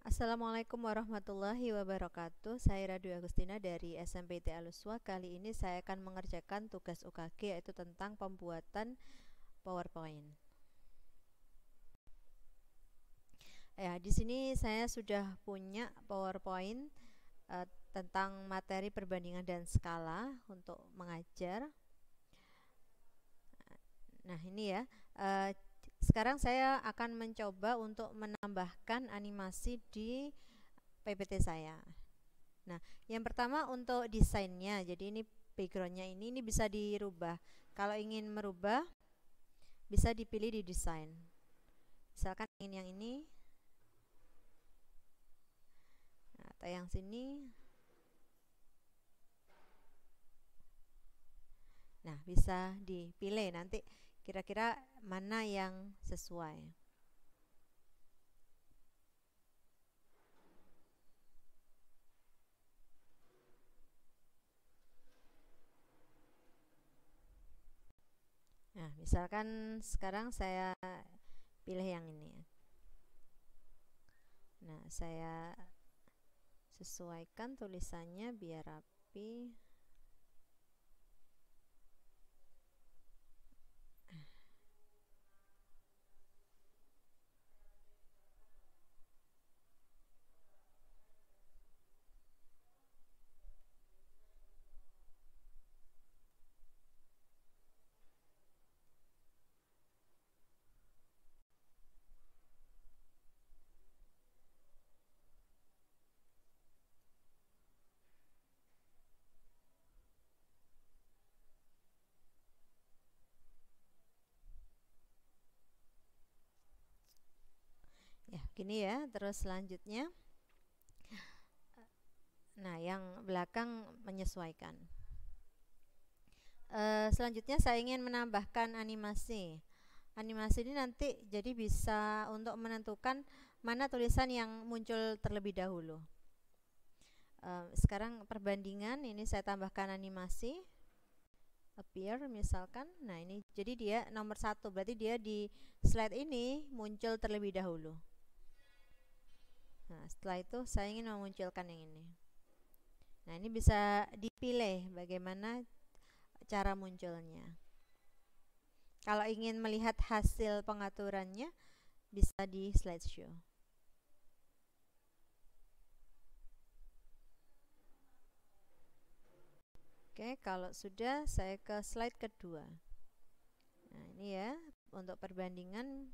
Assalamualaikum warahmatullahi wabarakatuh. Saya Radu Agustina dari SMPT Aluswa. Kali ini saya akan mengerjakan tugas UKG yaitu tentang pembuatan PowerPoint. Ya, di sini saya sudah punya PowerPoint tentang materi perbandingan dan skala untuk mengajar. Nah, ini ya. Sekarang saya akan mencoba untuk menambahkan animasi di PPT saya. Nah, yang pertama untuk desainnya. Jadi ini backgroundnya ini bisa dirubah. Kalau ingin merubah, bisa dipilih di desain. Misalkan ingin yang ini, atau yang sini. Nah, bisa dipilih nanti kira-kira mana yang sesuai. Nah, misalkan sekarang saya pilih yang ini. Nah, saya sesuaikan tulisannya biar rapi. Ya, gini ya. Terus selanjutnya, nah yang belakang menyesuaikan. Selanjutnya saya ingin menambahkan animasi. Animasi ini nanti jadi bisa untuk menentukan mana tulisan yang muncul terlebih dahulu. Sekarang perbandingan, ini saya tambahkan animasi appear misalkan. Nah, ini jadi dia nomor 1, berarti dia di slide ini muncul terlebih dahulu. Nah, setelah itu saya ingin memunculkan yang ini. Nah, ini bisa dipilih bagaimana cara munculnya. Kalau ingin melihat hasil pengaturannya, bisa di slideshow. Oke, kalau sudah, saya ke slide kedua. Nah, ini ya, untuk perbandingan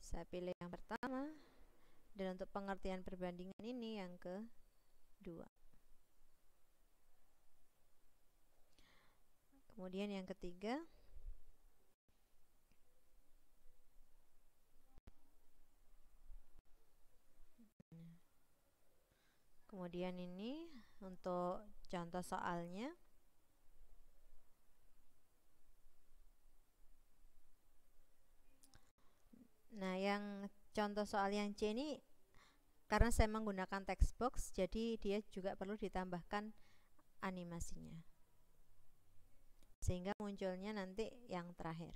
saya pilih yang pertama, dan untuk pengertian perbandingan ini yang kedua. Kemudian yang ketiga, kemudian ini untuk contoh soalnya. Nah, yang contoh soal yang C ini karena saya menggunakan text box, jadi dia juga perlu ditambahkan animasinya, sehingga munculnya nanti yang terakhir.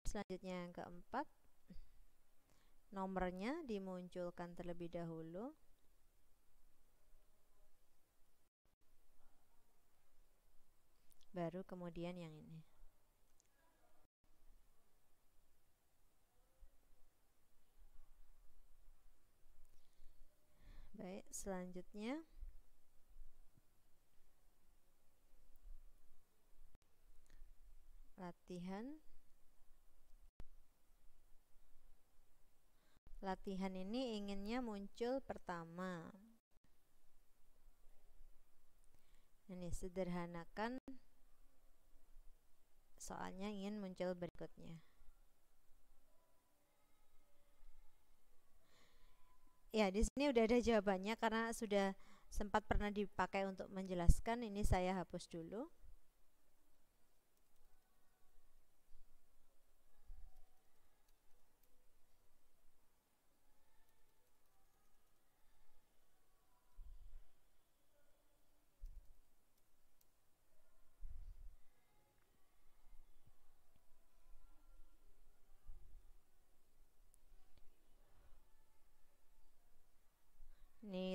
Selanjutnya yang keempat, nomornya dimunculkan terlebih dahulu. Baru kemudian yang ini. Baik, selanjutnya latihan. Latihan ini inginnya muncul pertama. Ini sederhanakan, soalnya ingin muncul berikutnya. Ya, di sini udah ada jawabannya karena sudah sempat pernah dipakai untuk menjelaskan. Ini saya hapus dulu.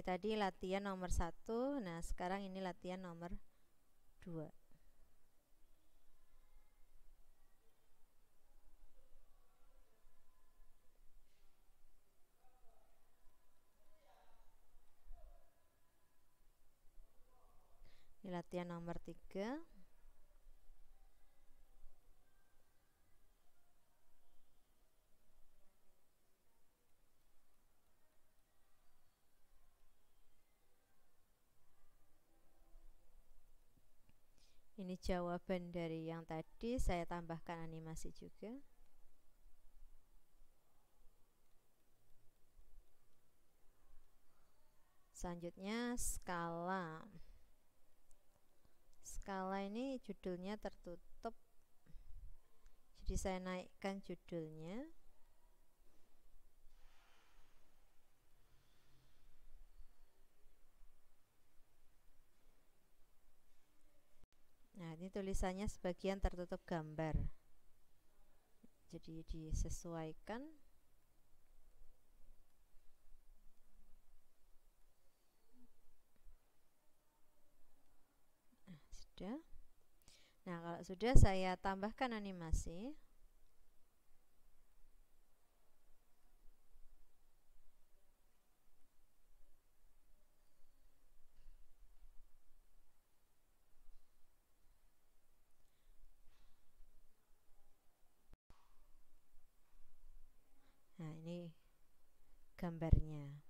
Ini tadi latihan nomor 1. Nah, sekarang ini latihan nomor 2. Ini latihan nomor 3. Ini jawaban dari yang tadi, saya tambahkan animasi juga. Selanjutnya skala. Skala ini judulnya tertutup, jadi saya naikkan judulnya. Nah, ini tulisannya sebagian tertutup gambar, jadi disesuaikan. Nah, sudah. Nah, kalau sudah, saya tambahkan animasi. Nah, ini gambarnya.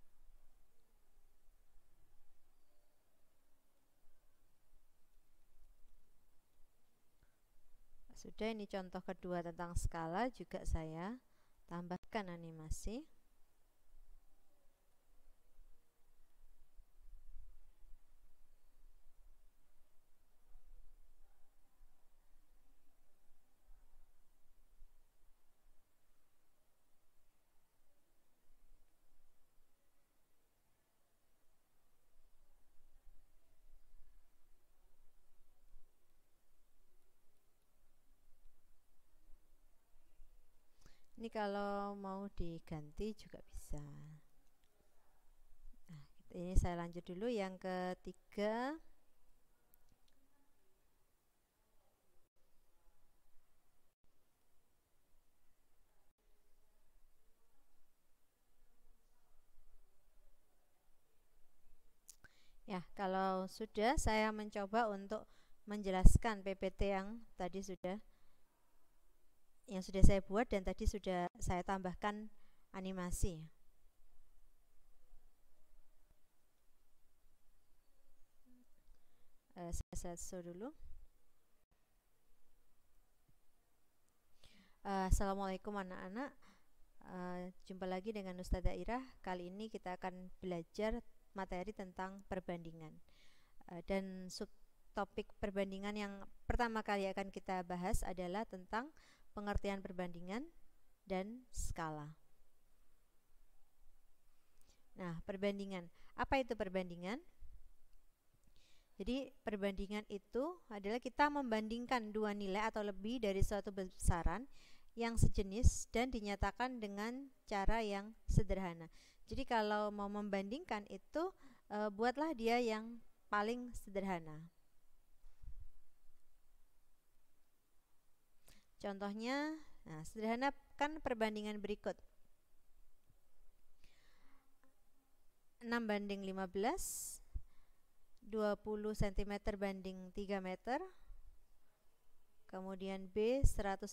Sudah, ini contoh kedua tentang skala, juga saya tambahkan animasi. Ini kalau mau diganti juga bisa. Nah, ini saya lanjut dulu yang ketiga. Ya, kalau sudah, saya mencoba untuk menjelaskan PPT yang tadi sudah saya buat dan tadi sudah saya tambahkan animasi. Saya show dulu. Assalamualaikum anak-anak. Jumpa lagi dengan Ustazah Irah. Kali ini kita akan belajar materi tentang perbandingan. Dan subtopik perbandingan yang pertama kali akan kita bahas adalah tentang pengertian perbandingan dan skala. Nah, perbandingan. Apa itu perbandingan? Jadi, perbandingan itu adalah kita membandingkan dua nilai atau lebih dari suatu besaran yang sejenis dan dinyatakan dengan cara yang sederhana. Jadi, kalau mau membandingkan itu, buatlah dia yang paling sederhana. Contohnya, nah, sederhanakan perbandingan berikut. 6:15, 20 cm banding 3 meter, kemudian B 150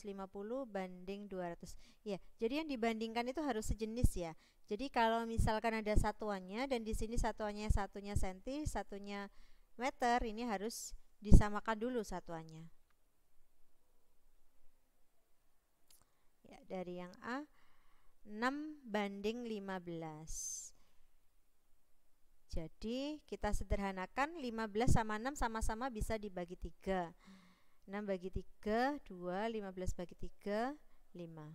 banding 200. Ya, jadi yang dibandingkan itu harus sejenis ya. Jadi kalau misalkan ada satuannya dan di sini satuannya senti, satunya meter, ini harus disamakan dulu satuannya. Ya, dari yang A 6:15. Jadi kita sederhanakan, 15 sama 6 sama-sama bisa dibagi 3. 6 bagi 3, 2, 15 bagi 3, 5.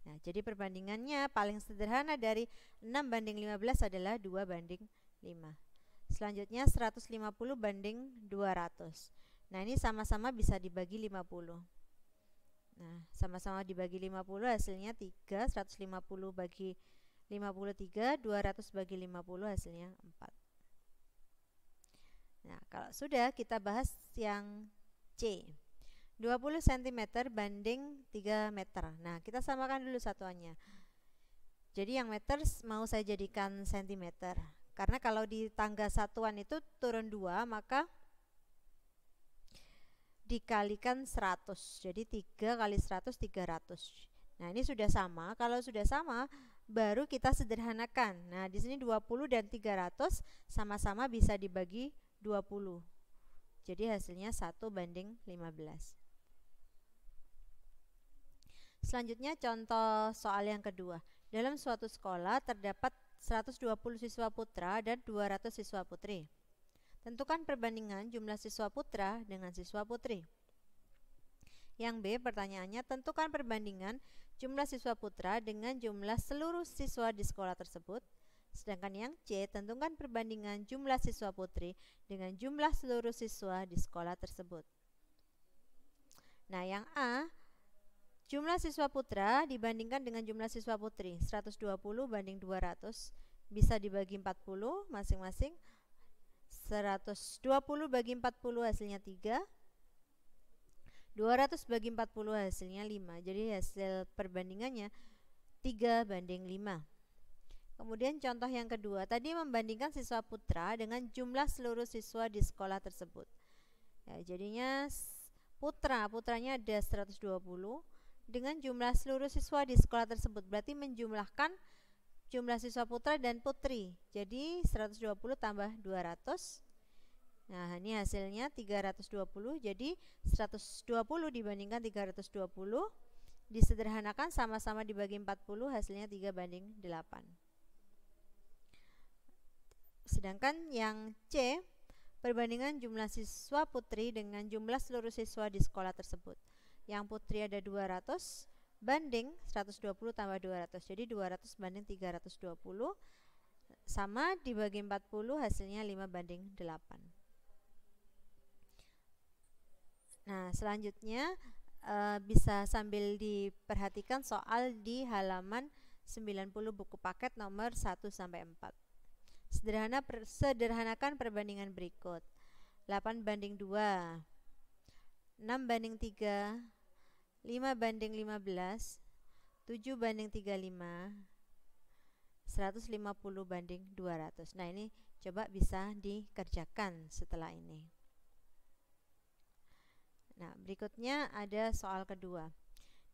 Nah, jadi perbandingannya paling sederhana dari 6:15 adalah 2:5. Selanjutnya 150 banding 200. Nah, ini sama-sama bisa dibagi 50. Nah, sama-sama dibagi 50, hasilnya 3. 150 bagi 53, 200 bagi 50 hasilnya 4. Nah, kalau sudah, kita bahas yang C. 20 cm banding 3 meter. Nah, kita samakan dulu satuannya. Jadi yang meter mau saya jadikan cm. Karena kalau di tangga satuan itu turun 2, maka dikalikan 100. Jadi 3 kali 100, 300. Nah, ini sudah sama. Kalau sudah sama, baru kita sederhanakan. Nah, di sini 20 dan 300 sama-sama bisa dibagi 20. Jadi hasilnya 1:15. Selanjutnya contoh soal yang kedua. Dalam suatu sekolah terdapat 120 siswa putra dan 200 siswa putri. Tentukan perbandingan jumlah siswa putra dengan siswa putri. Yang B, pertanyaannya, tentukan perbandingan jumlah siswa putra dengan jumlah seluruh siswa di sekolah tersebut. Sedangkan yang C, tentukan perbandingan jumlah siswa putri dengan jumlah seluruh siswa di sekolah tersebut. Nah, yang A, jumlah siswa putra dibandingkan dengan jumlah siswa putri. 120 banding 200 bisa dibagi 40 masing-masing. 120 bagi 40 hasilnya 3. 200 bagi 40 hasilnya 5. Jadi hasil perbandingannya 3:5. Kemudian contoh yang kedua, tadi membandingkan siswa putra dengan jumlah seluruh siswa di sekolah tersebut. Ya, jadinya putranya ada 120 dengan jumlah seluruh siswa di sekolah tersebut. Berarti menjumlahkan jumlah siswa putra dan putri. Jadi 120 tambah 200. Nah, ini hasilnya 320. Jadi 120 dibandingkan 320 disederhanakan, sama-sama dibagi 40, hasilnya 3:8. Sedangkan yang C, perbandingan jumlah siswa putri dengan jumlah seluruh siswa di sekolah tersebut. Yang putri ada 200 banding 120 tambah 200. Jadi 200 banding 320 sama dibagi 40, hasilnya 5:8. Nah, selanjutnya bisa sambil diperhatikan soal di halaman 90 buku paket nomor 1-4. Sederhanakan perbandingan berikut. 8:2, 6:3, 5:15, 7:35, 150:200. Nah, ini coba bisa dikerjakan setelah ini. Nah, berikutnya ada soal kedua.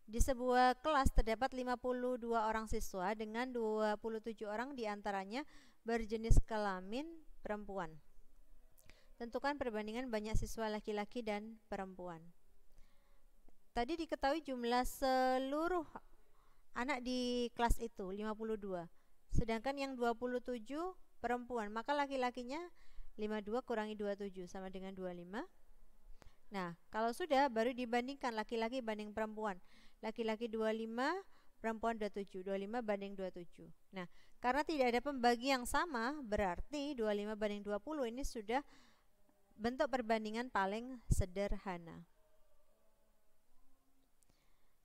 Di sebuah kelas terdapat 52 orang siswa dengan 27 orang diantaranya berjenis kelamin perempuan. Tentukan perbandingan banyak siswa laki-laki dan perempuan. Tadi diketahui jumlah seluruh anak di kelas itu 52. Sedangkan yang 27 perempuan, maka laki-lakinya 52 kurangi 27 sama dengan 25. Nah, kalau sudah, baru dibandingkan laki-laki banding perempuan. Laki-laki 25, perempuan 27. 25 banding 27. Nah, karena tidak ada pembagi yang sama, berarti 25 banding 20 ini sudah bentuk perbandingan paling sederhana.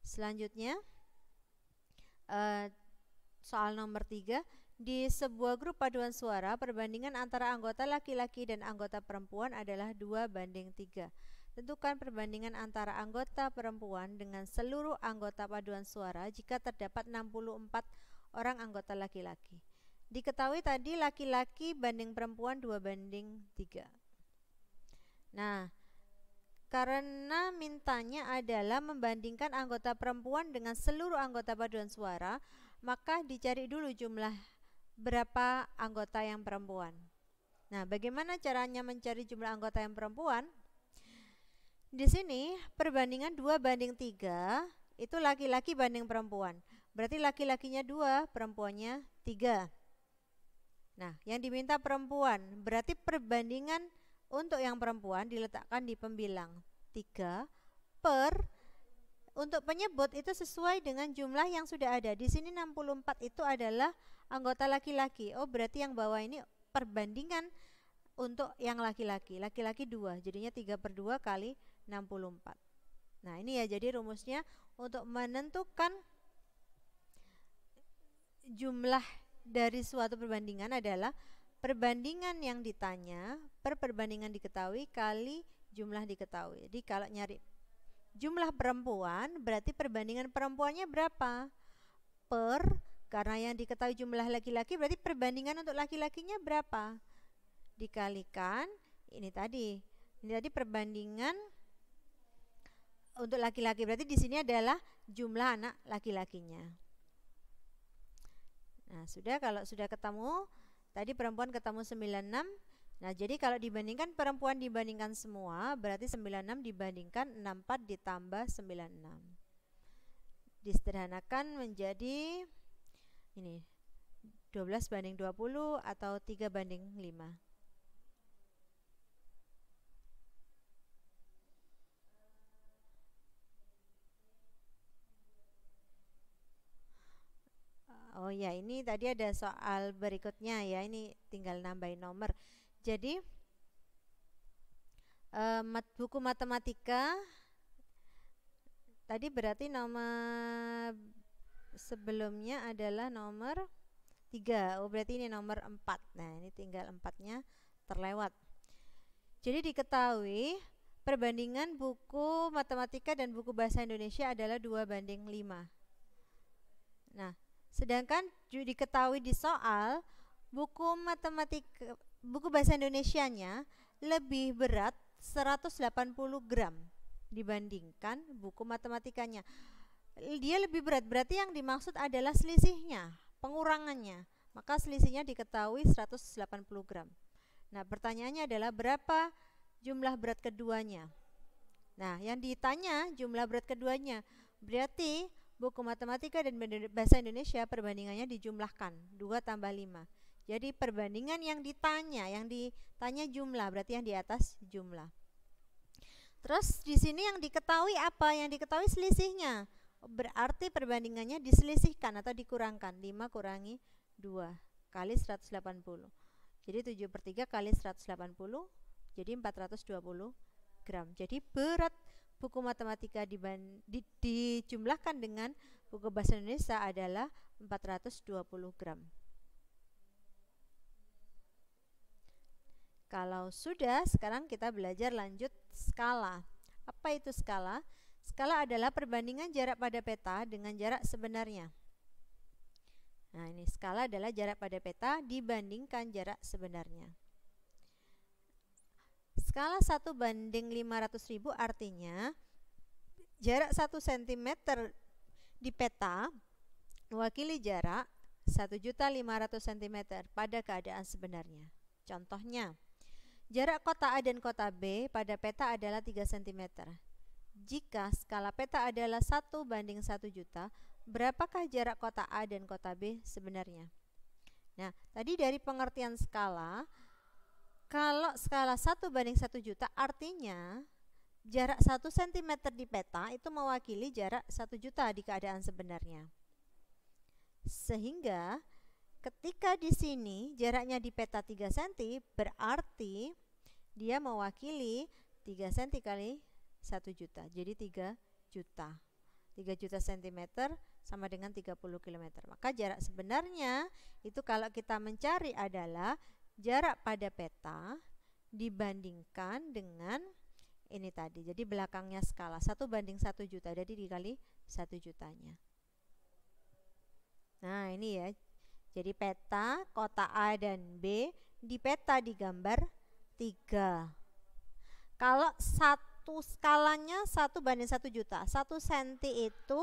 Selanjutnya, soal nomor 3. Di sebuah grup paduan suara, perbandingan antara anggota laki-laki dan anggota perempuan adalah 2:3. Tentukan perbandingan antara anggota perempuan dengan seluruh anggota paduan suara jika terdapat 64 orang anggota laki-laki. Diketahui tadi laki-laki banding perempuan 2:3. Nah, karena mintanya adalah membandingkan anggota perempuan dengan seluruh anggota paduan suara, maka dicari dulu jumlah berapa anggota yang perempuan. Nah, bagaimana caranya mencari jumlah anggota yang perempuan? Di sini perbandingan 2:3 itu laki-laki banding perempuan. Berarti laki-lakinya 2, perempuannya 3. Nah, yang diminta perempuan, berarti perbandingan untuk yang perempuan diletakkan di pembilang 3 per, untuk penyebut itu sesuai dengan jumlah yang sudah ada. Di sini 64 itu adalah anggota laki-laki. Oh, berarti yang bawah ini perbandingan untuk yang laki-laki. Laki-laki 2, jadinya 3/2 kali 64. Nah, ini ya, jadi rumusnya untuk menentukan jumlah dari suatu perbandingan adalah perbandingan yang ditanya per perbandingan diketahui kali jumlah diketahui. Jadi kalau nyari jumlah perempuan, berarti perbandingan perempuannya berapa? Per, karena yang diketahui jumlah laki-laki, berarti perbandingan untuk laki-lakinya berapa? Dikalikan ini tadi perbandingan untuk laki-laki, berarti di sini adalah jumlah anak laki-lakinya. Nah, kalau sudah ketemu, tadi perempuan ketemu 96. Nah, jadi kalau dibandingkan perempuan dibandingkan semua, berarti 96 dibandingkan 64 ditambah 96. Disederhanakan menjadi ini 12:20 atau 3:5. Oh ya, ini tadi ada soal berikutnya ya, ini tinggal nambahin nomor. Jadi buku matematika tadi berarti nomor sebelumnya adalah nomor 3. Oh, berarti ini nomor 4. Nah, ini tinggal 4-nya terlewat. Jadi diketahui perbandingan buku matematika dan buku bahasa Indonesia adalah 2:5. Nah, sedangkan diketahui di soal buku matematika, buku bahasa Indonesianya lebih berat 180 gram dibandingkan buku matematikanya. Dia lebih berat, berarti yang dimaksud adalah selisihnya, pengurangannya. Maka selisihnya diketahui 180 gram. Nah, pertanyaannya adalah berapa jumlah berat keduanya? Nah, yang ditanya jumlah berat keduanya, berarti buku matematika dan bahasa Indonesia perbandingannya dijumlahkan 2 tambah 5. Jadi perbandingan yang ditanya jumlah, berarti yang di atas jumlah. Terus di sini yang diketahui apa? Yang diketahui selisihnya. Berarti perbandingannya diselisihkan atau dikurangkan. 5 kurangi 2 kali 180. Jadi 7/3 kali 180, jadi 420 gram. Jadi berat buku matematika dijumlahkan dengan buku bahasa Indonesia adalah 420 gram. Kalau sudah, sekarang kita belajar lanjut skala. Apa itu skala? Skala adalah perbandingan jarak pada peta dengan jarak sebenarnya. Nah, ini skala adalah jarak pada peta dibandingkan jarak sebenarnya. Skala 1:500.000 artinya jarak 1 cm di peta mewakili jarak 1.500.000 cm pada keadaan sebenarnya. Contohnya, jarak kota A dan kota B pada peta adalah 3 cm. Jika skala peta adalah 1:1 juta, berapakah jarak kota A dan kota B sebenarnya? Nah, tadi dari pengertian skala, kalau skala 1:1 juta artinya jarak 1 cm di peta itu mewakili jarak 1 juta di keadaan sebenarnya. Sehingga ketika di sini jaraknya di peta 3 cm, berarti dia mewakili 3 cm kali 1 juta. Jadi 3 juta. 3 juta cm sama dengan 30 km. Maka jarak sebenarnya itu kalau kita mencari adalah jarak pada peta dibandingkan dengan ini tadi. Jadi belakangnya skala 1:1 juta. Jadi dikali 1 jutanya. Nah, ini ya. Jadi peta kota A dan B di peta digambar 3. Kalau satu skalanya 1:1 juta, 1 cm itu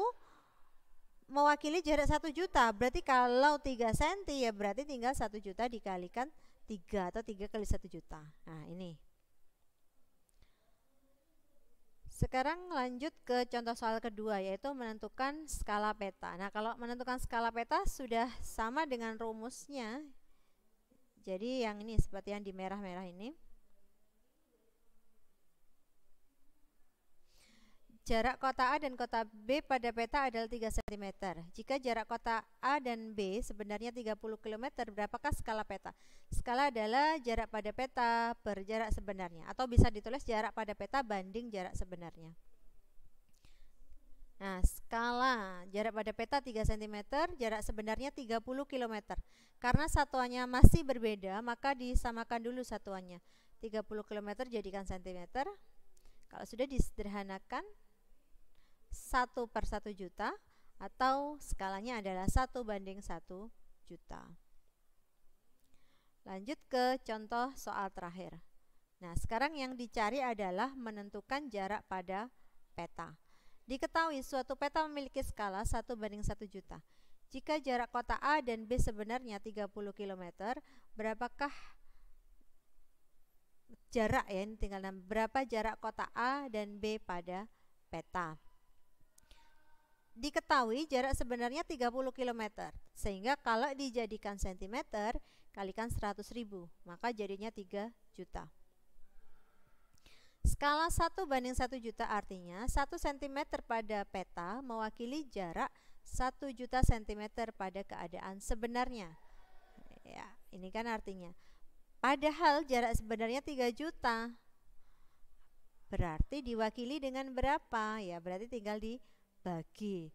mewakili jarak 1 juta. Berarti kalau 3 cm ya berarti tinggal 1 juta dikalikan 3 atau 3 kali 1 juta. Nah, ini. Sekarang lanjut ke contoh soal kedua, yaitu menentukan skala peta. Nah, kalau menentukan skala peta sudah sama dengan rumusnya. Jadi yang ini seperti yang di merah-merah ini. Jarak kota A dan kota B pada peta adalah 3 cm. Jika jarak kota A dan B sebenarnya 30 km, berapakah skala peta? Skala adalah jarak pada peta per jarak sebenarnya, atau bisa ditulis jarak pada peta banding jarak sebenarnya. Nah, skala jarak pada peta 3 cm, jarak sebenarnya 30 km. Karena satuannya masih berbeda, maka disamakan dulu satuannya. 30 km jadikan cm. Kalau sudah disederhanakan 1/1 juta, atau skalanya adalah 1/1 juta. Lanjut ke contoh soal terakhir. Nah, sekarang yang dicari adalah menentukan jarak pada peta. Diketahui suatu peta memiliki skala 1/1 juta. Jika jarak kota A dan B sebenarnya 30 km, berapakah jarak, ya ini tinggal berapa jarak kota A dan B pada peta? Diketahui jarak sebenarnya 30 km, sehingga kalau dijadikan cm kalikan 100.000, maka jadinya 3 juta. Skala 1/1 juta artinya 1 cm pada peta mewakili jarak 1 juta cm pada keadaan sebenarnya. Ya, ini kan artinya. Padahal jarak sebenarnya 3 juta. Berarti diwakili dengan berapa? Ya, berarti tinggal dibagi.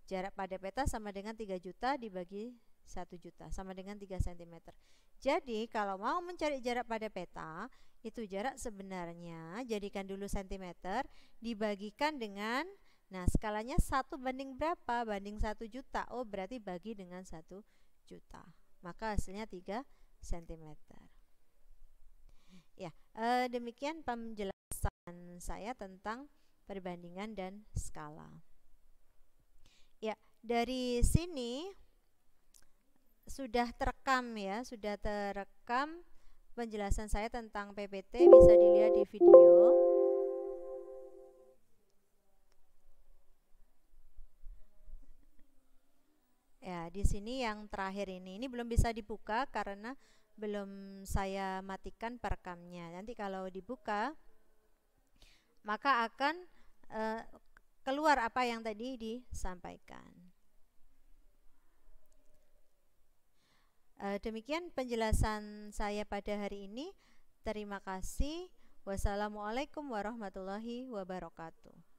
Jarak pada peta sama dengan 3 juta dibagi 1 juta, sama dengan 3 cm. Jadi, kalau mau mencari jarak pada peta, itu jarak sebenarnya jadikan dulu cm dibagikan dengan, nah skalanya 1 banding berapa? Banding 1 juta. Oh, berarti bagi dengan 1 juta. Maka hasilnya 3 cm. Ya, demikian penjelasan saya tentang perbandingan dan skala. Ya, dari sini sudah terekam ya, sudah terekam penjelasan saya tentang PPT, bisa dilihat di video. Ya, di sini yang terakhir ini belum bisa dibuka karena belum saya matikan perekamnya. Nanti kalau dibuka maka akan keluar apa yang tadi disampaikan. Demikian penjelasan saya pada hari ini. Terima kasih. Wassalamualaikum warahmatullahi wabarakatuh.